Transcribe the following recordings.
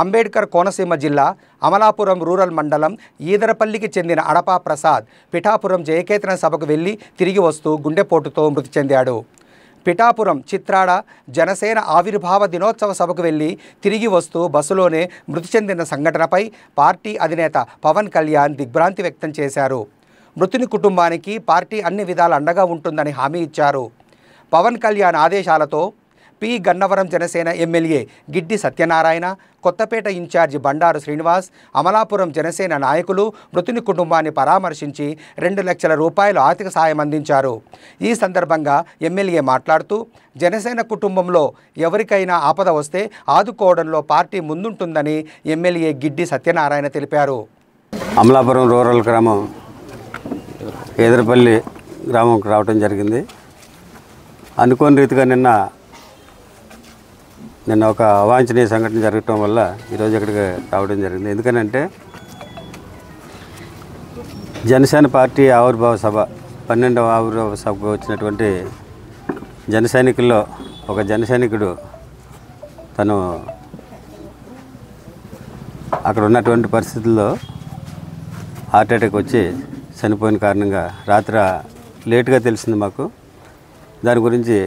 అంబేద్కర్ కోనసీమ జిల్లా అమలాపురం రూరల్ మండలం ఈదరపల్లికి చెందిన అడపా ప్రసాద్ పిఠాపురం జయకేతన సభకు వెళ్లి తిరిగి వస్తూ గుండెపోటుతో మృతి చెందాడు. పిఠాపురం చిత్రాడ జనసేన ఆవిర్భావ దినోత్సవ సభకు వెళ్లి తిరిగి వస్తూ బస్సులోనే మృతి చెందిన సంఘటనపై పార్టీ అధినేత పవన్ కళ్యాణ్ దిగ్భ్రాంతి వ్యక్తం చేశారు. మృతుని కుటుంబానికి పార్టీ అన్ని విధాల అండగా ఉంటుందని హామీ ఇచ్చారు. పవన్ కళ్యాణ్ ఆదేశాలతో P Gannavaram Janasena MLA Giddi Satyanarayana, Kothapeta incharge Bandaru Srinivas, Amalapuram Janasena నాయకులు మృతుని కుటుంబాన్ని పరామర్శించి 2 లక్షల రూపాయలు ఆర్థిక సాయం అందించారు. ఈ సందర్భంగా ఎమ్మెల్యే మాట్లాడుతూ జనసేన కుటుంబంలో ఎవరికైనా ఆపద వస్తే ఆదుకోవడంలో పార్టీ ముందుంటుందని ఎమ్మెల్యే గిడ్డి సత్యనారాయణ తెలిపారు. అమలాపురం రూరల్ గ్రామం ఈదరపల్లి గ్రామంకి రావడం జరిగింది. అనుకోని రీతిగా నిన్న ఒక అవాంఛనీయ సంఘటన జరగటం వల్ల ఈరోజు ఇక్కడికి రావడం జరిగింది. ఎందుకనంటే జనసేన పార్టీ ఆవిర్భావ సభ 12వ ఆవిర్భావ సభకు వచ్చినటువంటి జన సైనికుల్లో ఒక జన సైనికుడు తను అక్కడ ఉన్నటువంటి పరిస్థితుల్లో హార్ట్ అటాక్ వచ్చి చనిపోయిన కారణంగా రాత్రి లేటుగా తెలిసింది మాకు. దాని గురించి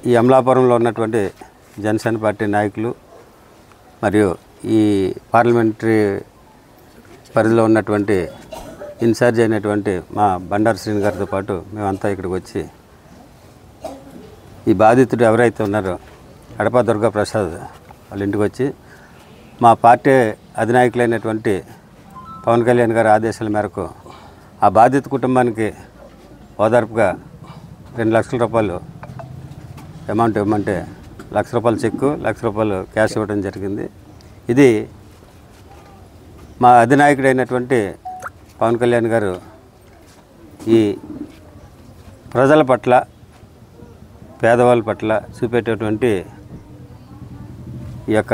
ఈ అమలాపురంలో ఉన్నటువంటి జనసేన పార్టీ నాయకులు మరియు ఈ పార్లమెంటరీ పరిధిలో ఉన్నటువంటి ఇన్ఛార్జ్ అయినటువంటి మా బండారు శ్రీని గారితో పాటు మేమంతా ఇక్కడికి వచ్చి ఈ బాధితుడు ఎవరైతే ఉన్నారో అడపా దుర్గా ప్రసాద్ వాళ్ళ ఇంటికి వచ్చి మా పార్టీ అధినాయకులైనటువంటి పవన్ కళ్యాణ్ గారి ఆదేశాల మేరకు ఆ బాధిత కుటుంబానికి ఓదార్పుగా 2 లక్షల రూపాయలు అమౌంట్ ఇవ్వమంటే ₹1,00,000 చెక్కు, ₹1,00,000 క్యాష్ ఇవ్వడం జరిగింది. ఇది మా అధినాయకుడైనటువంటి పవన్ కళ్యాణ్ గారు ఈ ప్రజల పట్ల, పేదవాళ్ళ పట్ల చూపేటటువంటి ఈ యొక్క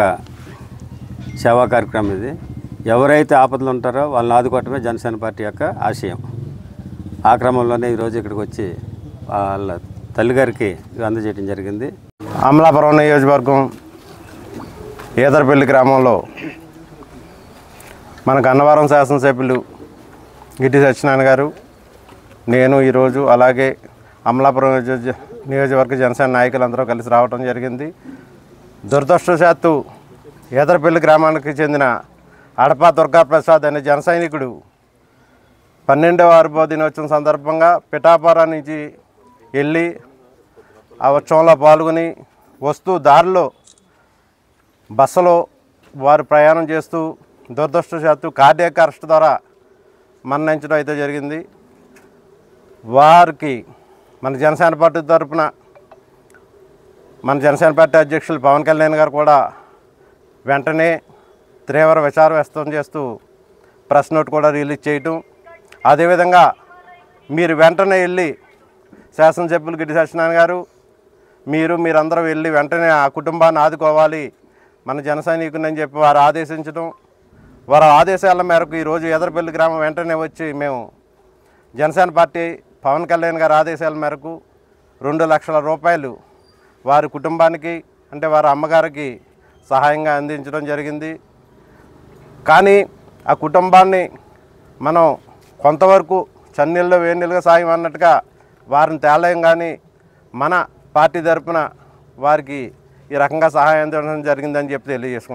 సేవా కార్యక్రమం. ఇది ఎవరైతే ఆపదలు ఉంటారో వాళ్ళని ఆదుకోవటమే జనసేన పార్టీ యొక్క ఆశయం. ఆ క్రమంలోనే ఈరోజు ఇక్కడికి వచ్చి వాళ్ళ తల్లిగారికి అందజేయడం జరిగింది. అమలాపురం నియోజకవర్గం ఈదరపల్లి గ్రామంలో మన గన్నవరం శాసనసభ్యులు గిడ్డి సత్యనారాయణ గారు, నేను ఈరోజు అలాగే అమలాపురం నియోజకవర్గ జనసేన నాయకులందరూ కలిసి రావడం జరిగింది. దురదృష్టవశాత్తు ఈదరపల్లి గ్రామానికి చెందిన అడపా దుర్గా ప్రసాద్ అనే జన సైనికుడు 12వ ఆవిర్భావ దినోత్సవం సందర్భంగా పిఠాపురం నుంచి వెళ్ళి ఆ ఉత్సవంలో పాల్గొని వస్తూ దారిలో బస్సులో వారు ప్రయాణం చేస్తూ దురదృష్టవశాత్తు కార్డియాక్ అరెస్ట్ ద్వారా మరణించడం అయితే జరిగింది. వారికి మన జనసేన పార్టీ తరఫున మన జనసేన పార్టీ అధ్యక్షులు పవన్ కళ్యాణ్ గారు కూడా వెంటనే తీవ్ర విచారం వ్యక్తం చేస్తూ ప్రెస్ నోట్ కూడా రిలీజ్ చేయటం, అదేవిధంగా మీరు వెంటనే వెళ్ళి శాసనసభ్యులు గిడ్డి సత్యనారాయణ గారు మీరందరూ వెళ్ళి వెంటనే ఆ కుటుంబాన్ని ఆదుకోవాలి మన జన సైనికుని అని చెప్పి వారు ఆదేశించడం, వారి ఆదేశాల మేరకు ఈరోజు ఈదరపల్లి గ్రామం వెంటనే వచ్చి మేము జనసేన పార్టీ పవన్ కళ్యాణ్ గారి ఆదేశాల మేరకు 2 లక్షల రూపాయలు వారి కుటుంబానికి అంటే వారి అమ్మగారికి సహాయంగా అందించడం జరిగింది. కానీ ఆ కుటుంబాన్ని మనం కొంతవరకు చన్నీళ్ళలో వేడినీళ్ళుగా సాయం అన్నట్టుగా వారిని తేలేం, కానీ మన పార్టీ తరఫున వారికి ఈ రకంగా సహాయం అందించడం జరిగిందని చెప్పి తెలియజేసుకుంటాం.